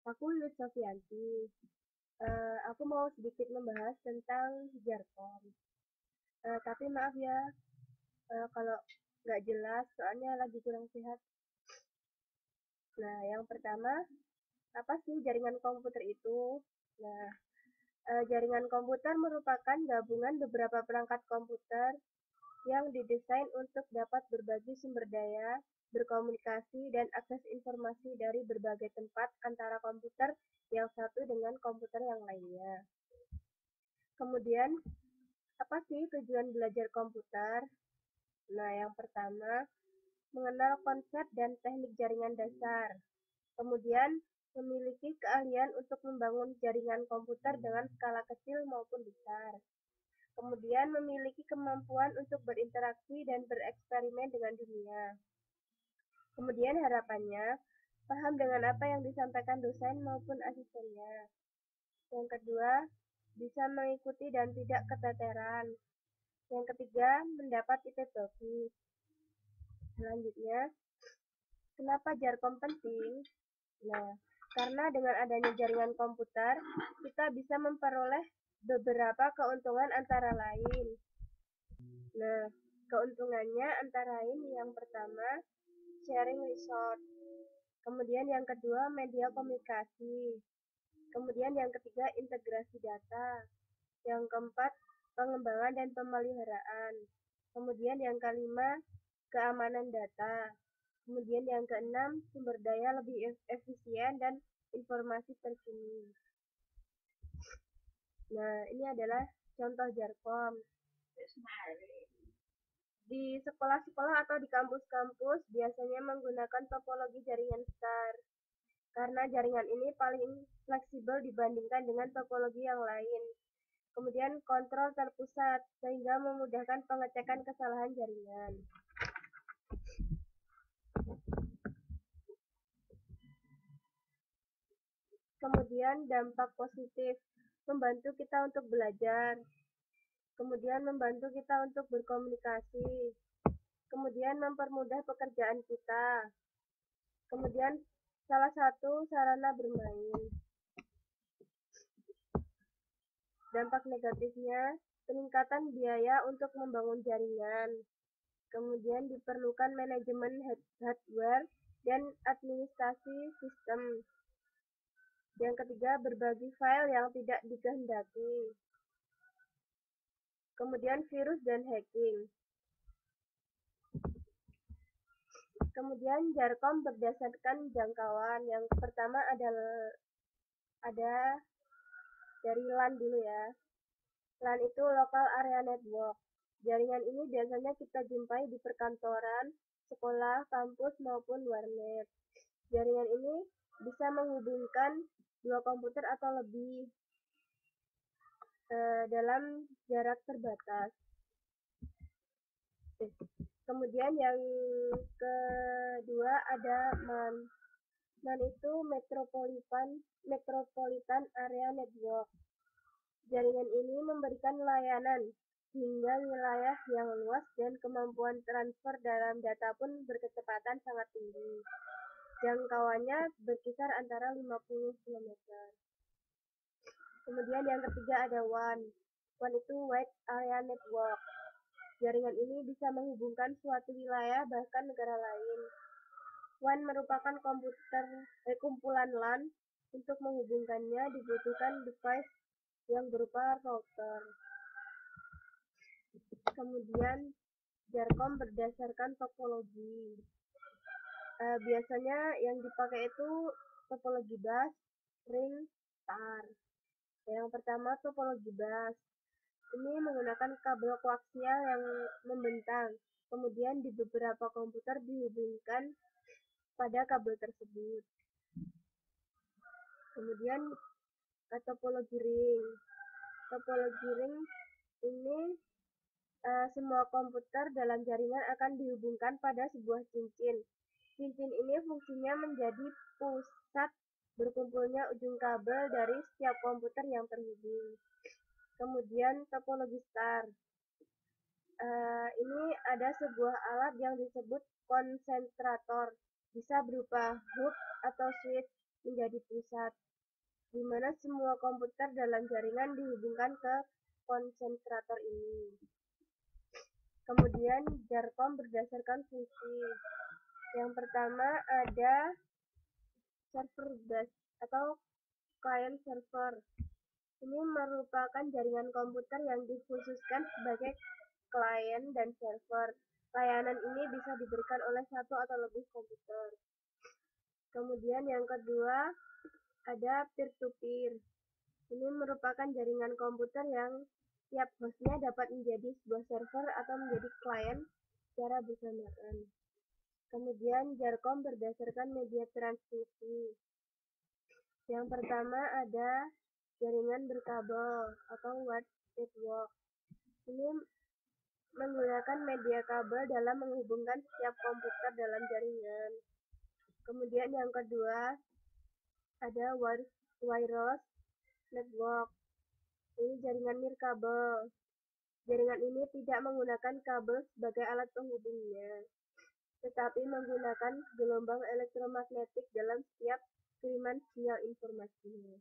Aku Lili Sofianti. Aku mau sedikit membahas tentang Jarkom. Tapi maaf ya, kalau nggak jelas, soalnya lagi kurang sehat. Nah, yang pertama, apa sih jaringan komputer itu? Nah, jaringan komputer merupakan gabungan beberapa perangkat komputer yang didesain untuk dapat berbagi sumber daya, berkomunikasi, dan akses informasi dari berbagai tempat antara komputer yang satu dengan komputer yang lainnya. Kemudian, apa sih tujuan belajar komputer? Nah, yang pertama, mengenal konsep dan teknik jaringan dasar. Kemudian, memiliki keahlian untuk membangun jaringan komputer dengan skala kecil maupun besar. Kemudian, memiliki kemampuan untuk berinteraksi dan bereksperimen dengan dunia. Kemudian, harapannya, paham dengan apa yang disampaikan dosen maupun asistennya. Yang kedua, bisa mengikuti dan tidak keteteran. Yang ketiga, mendapat IP bagus. Selanjutnya, kenapa Jarkom penting? Nah, karena dengan adanya jaringan komputer, kita bisa memperoleh beberapa keuntungan antara lain. Nah, keuntungannya antara lain yang pertama, sharing resource. Kemudian yang kedua, media komunikasi. Kemudian yang ketiga, integrasi data. Yang keempat, pengembangan dan pemeliharaan. Kemudian yang kelima, keamanan data. Kemudian yang keenam, sumber daya lebih efisien dan informasi terkini. Nah, ini adalah contoh Jarkom. Di sekolah-sekolah atau di kampus-kampus biasanya menggunakan topologi jaringan star. Karena jaringan ini paling fleksibel dibandingkan dengan topologi yang lain. Kemudian kontrol terpusat sehingga memudahkan pengecekan kesalahan jaringan. Kemudian dampak positif, membantu kita untuk belajar. Kemudian membantu kita untuk berkomunikasi. Kemudian mempermudah pekerjaan kita. Kemudian salah satu sarana bermain. Dampak negatifnya, peningkatan biaya untuk membangun jaringan. Kemudian diperlukan manajemen hardware dan administrasi sistem. Yang ketiga, berbagi file yang tidak dikehendaki. Kemudian virus dan hacking. Kemudian Jarkom berdasarkan jangkauan. Yang pertama ada dari LAN dulu ya. LAN itu Local Area Network. Jaringan ini biasanya kita jumpai di perkantoran, sekolah, kampus, maupun warnet. Jaringan ini bisa menghubungkan dua komputer atau lebih dalam jarak terbatas. Kemudian yang kedua ada MAN. MAN itu Metropolitan Area Network. Jaringan ini memberikan layanan hingga wilayah yang luas dan kemampuan transfer dalam data pun berkecepatan sangat tinggi. Jangkauannya berkisar antara 50 km. Kemudian yang ketiga ada WAN. WAN itu Wide Area Network. Jaringan ini bisa menghubungkan suatu wilayah bahkan negara lain. WAN merupakan kumpulan LAN. Untuk menghubungkannya dibutuhkan device yang berupa router. Kemudian Jarkom berdasarkan topologi. Biasanya yang dipakai itu topologi bus, ring, star. Yang pertama topologi bus. Ini menggunakan kabel koaksial yang membentang. Kemudian di beberapa komputer dihubungkan pada kabel tersebut. Kemudian topologi ring. Topologi ring ini semua komputer dalam jaringan akan dihubungkan pada sebuah cincin. Cincin ini fungsinya menjadi pusat berkumpulnya ujung kabel dari setiap komputer yang terhubung. Kemudian topologi star. Ini ada sebuah alat yang disebut konsentrator. Bisa berupa hub atau switch. menjadi pusat, di mana semua komputer dalam jaringan dihubungkan ke konsentrator ini. Kemudian JARCOM berdasarkan fungsi. Yang pertama ada server bus atau client server. Ini merupakan jaringan komputer yang dikhususkan sebagai klien dan server. Layanan ini bisa diberikan oleh satu atau lebih komputer. Kemudian yang kedua ada peer-to-peer. Ini merupakan jaringan komputer yang tiap hostnya dapat menjadi sebuah server atau menjadi klien secara bersamaan. Kemudian JARCOM berdasarkan media transmisi. Yang pertama ada jaringan berkabel atau wired network. Ini menggunakan media kabel dalam menghubungkan setiap komputer dalam jaringan. Kemudian yang kedua ada wireless network. Ini jaringan nirkabel. Jaringan ini tidak menggunakan kabel sebagai alat penghubungnya, tetapi menggunakan gelombang elektromagnetik dalam setiap kiriman sinyal informasinya.